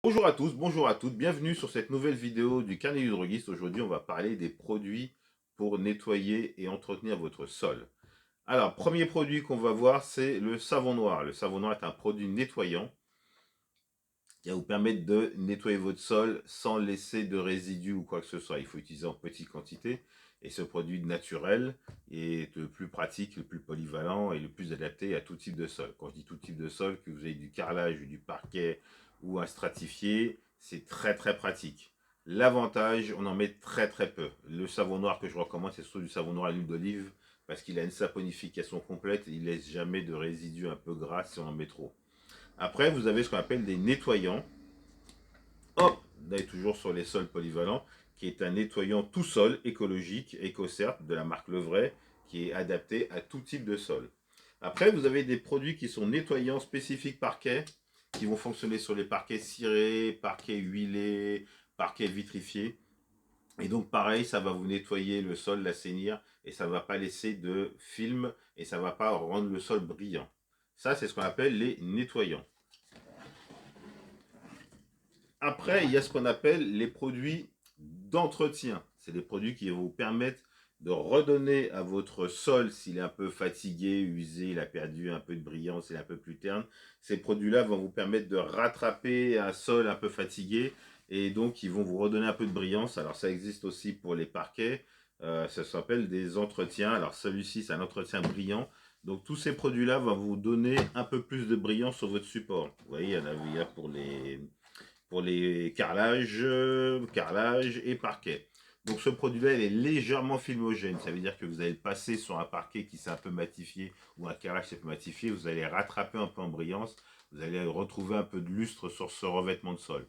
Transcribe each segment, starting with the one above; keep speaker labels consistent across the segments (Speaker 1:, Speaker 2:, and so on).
Speaker 1: Bonjour à tous, bonjour à toutes, bienvenue sur cette nouvelle vidéo du Carnet du Droguiste. Aujourd'hui, on va parler des produits pour nettoyer et entretenir votre sol. Alors, premier produit qu'on va voir, c'est le savon noir. Le savon noir est un produit nettoyant qui va vous permettre de nettoyer votre sol sans laisser de résidus ou quoi que ce soit. Il faut utiliser en petite quantité et ce produit naturel est le plus pratique, le plus polyvalent et le plus adapté à tout type de sol. Quand je dis tout type de sol, que vous ayez du carrelage, du parquet ou un stratifié, c'est très pratique. L'avantage, on en met très peu. Le savon noir que je recommande, c'est surtout du savon noir à l'huile d'olive parce qu'il a une saponification complète et il laisse jamais de résidus un peu gras si on en met trop. Après, vous avez ce qu'on appelle des nettoyants. Hop, là est toujours sur les sols polyvalents, qui est un nettoyant tout sol écologique, EcoCert, de la marque Levray, qui est adapté à tout type de sol. Après, vous avez des produits qui sont nettoyants spécifiques parquet, qui vont fonctionner sur les parquets cirés, parquets huilés, parquets vitrifiés. Et donc pareil, ça va vous nettoyer le sol, l'assainir, et ça ne va pas laisser de film, et ça ne va pas rendre le sol brillant. Ça, c'est ce qu'on appelle les nettoyants. Après, il y a ce qu'on appelle les produits d'entretien. C'est des produits qui vous permettent de redonner à votre sol, s'il est un peu fatigué, usé, il a perdu un peu de brillance, il est un peu plus terne. Ces produits-là vont vous permettre de rattraper un sol un peu fatigué et donc ils vont vous redonner un peu de brillance. Alors ça existe aussi pour les parquets, ça s'appelle des entretiens. Alors celui-ci, c'est un entretien brillant. Donc tous ces produits-là vont vous donner un peu plus de brillance sur votre support. Vous voyez, il y a pour les carrelages et parquet. Donc ce produit-là, il est légèrement filmogène. Ça veut dire que vous allez le passer sur un parquet qui s'est un peu matifié ou un carrelage qui s'est un peu matifié. Vous allez rattraper un peu en brillance. Vous allez retrouver un peu de lustre sur ce revêtement de sol.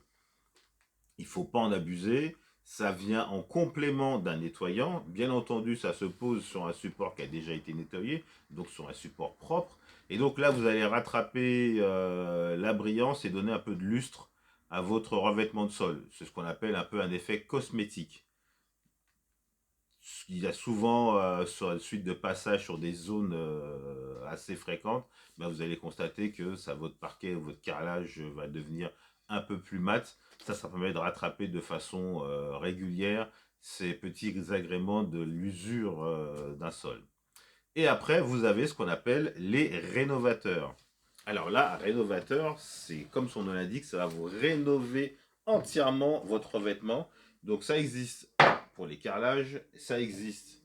Speaker 1: Il ne faut pas en abuser. Ça vient en complément d'un nettoyant. Bien entendu, ça se pose sur un support qui a déjà été nettoyé, donc sur un support propre. Et donc là, vous allez rattraper la brillance et donner un peu de lustre à votre revêtement de sol. C'est ce qu'on appelle un peu un effet cosmétique. Il y a souvent, sur la suite de passage sur des zones assez fréquentes, ben vous allez constater que ça, votre parquet, votre carrelage va devenir un peu plus mat. Ça permet de rattraper de façon régulière ces petits agréments de l'usure d'un sol. Et après, vous avez ce qu'on appelle les rénovateurs. Alors là, rénovateur, c'est comme son nom l'indique, ça va vous rénover entièrement votre revêtement. Donc ça existe pour les carrelages, ça existe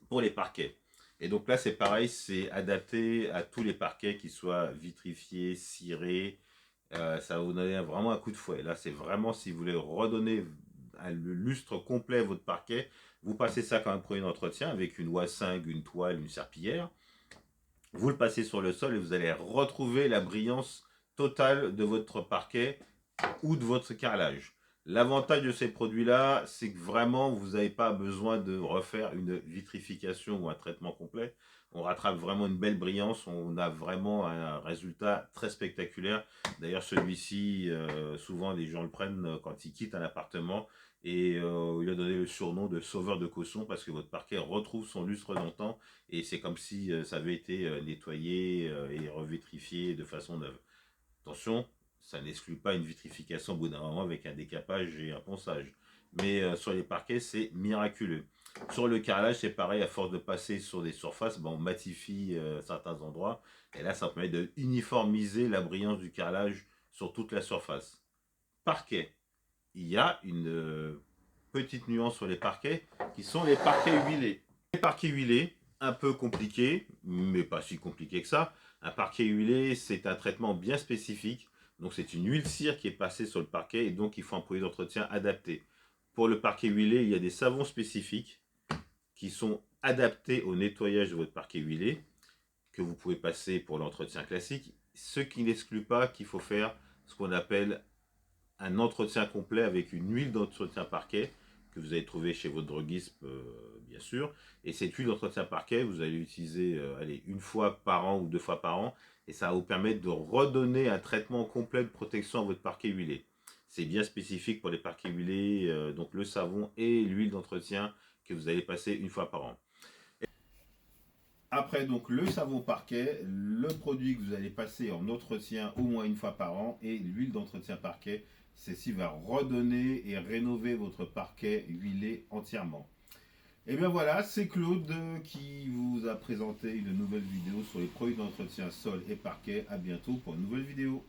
Speaker 1: pour les parquets. Et donc là, c'est pareil, c'est adapté à tous les parquets, qui soient vitrifiés, cirés. Ça va vous donner vraiment un coup de fouet. Là, c'est vraiment si vous voulez redonner le lustre complet à votre parquet, vous passez ça quand un premier entretien avec une ouacingue, une toile, une serpillière. Vous le passez sur le sol et vous allez retrouver la brillance totale de votre parquet ou de votre carrelage. L'avantage de ces produits-là, c'est que vraiment, vous n'avez pas besoin de refaire une vitrification ou un traitement complet. On rattrape vraiment une belle brillance, on a vraiment un résultat très spectaculaire. D'ailleurs, celui-ci, souvent les gens le prennent quand ils quittent un appartement et il a donné le surnom de sauveur de caution parce que votre parquet retrouve son lustre longtemps et c'est comme si ça avait été nettoyé et revitrifié de façon neuve. Attention, ça n'exclut pas une vitrification au bout d'un moment avec un décapage et un ponçage. Mais sur les parquets, c'est miraculeux. Sur le carrelage, c'est pareil, à force de passer sur des surfaces, on matifie certains endroits. Et là, ça permet de uniformiser la brillance du carrelage sur toute la surface. Parquet. Il y a une petite nuance sur les parquets, qui sont les parquets huilés. Les parquets huilés, un peu compliqués, mais pas si compliqué que ça. Un parquet huilé, c'est un traitement bien spécifique. Donc c'est une huile cire qui est passée sur le parquet et donc il faut un produit d'entretien adapté. Pour le parquet huilé, il y a des savons spécifiques qui sont adaptés au nettoyage de votre parquet huilé, que vous pouvez passer pour l'entretien classique, ce qui n'exclut pas qu'il faut faire ce qu'on appelle un entretien complet avec une huile d'entretien parquet que vous allez trouver chez votre droguiste, bien sûr. Et cette huile d'entretien parquet, vous allez l'utiliser une fois par an ou 2 fois par an. Et ça va vous permettre de redonner un traitement complet de protection à votre parquet huilé. C'est bien spécifique pour les parquets huilés, donc le savon et l'huile d'entretien que vous allez passer une fois par an. Après donc le savon parquet, le produit que vous allez passer en entretien au moins une fois par an et l'huile d'entretien parquet, celle-ci va redonner et rénover votre parquet huilé entièrement. Et bien voilà, c'est Claude qui vous a présenté une nouvelle vidéo sur les produits d'entretien sol et parquet. À bientôt pour une nouvelle vidéo.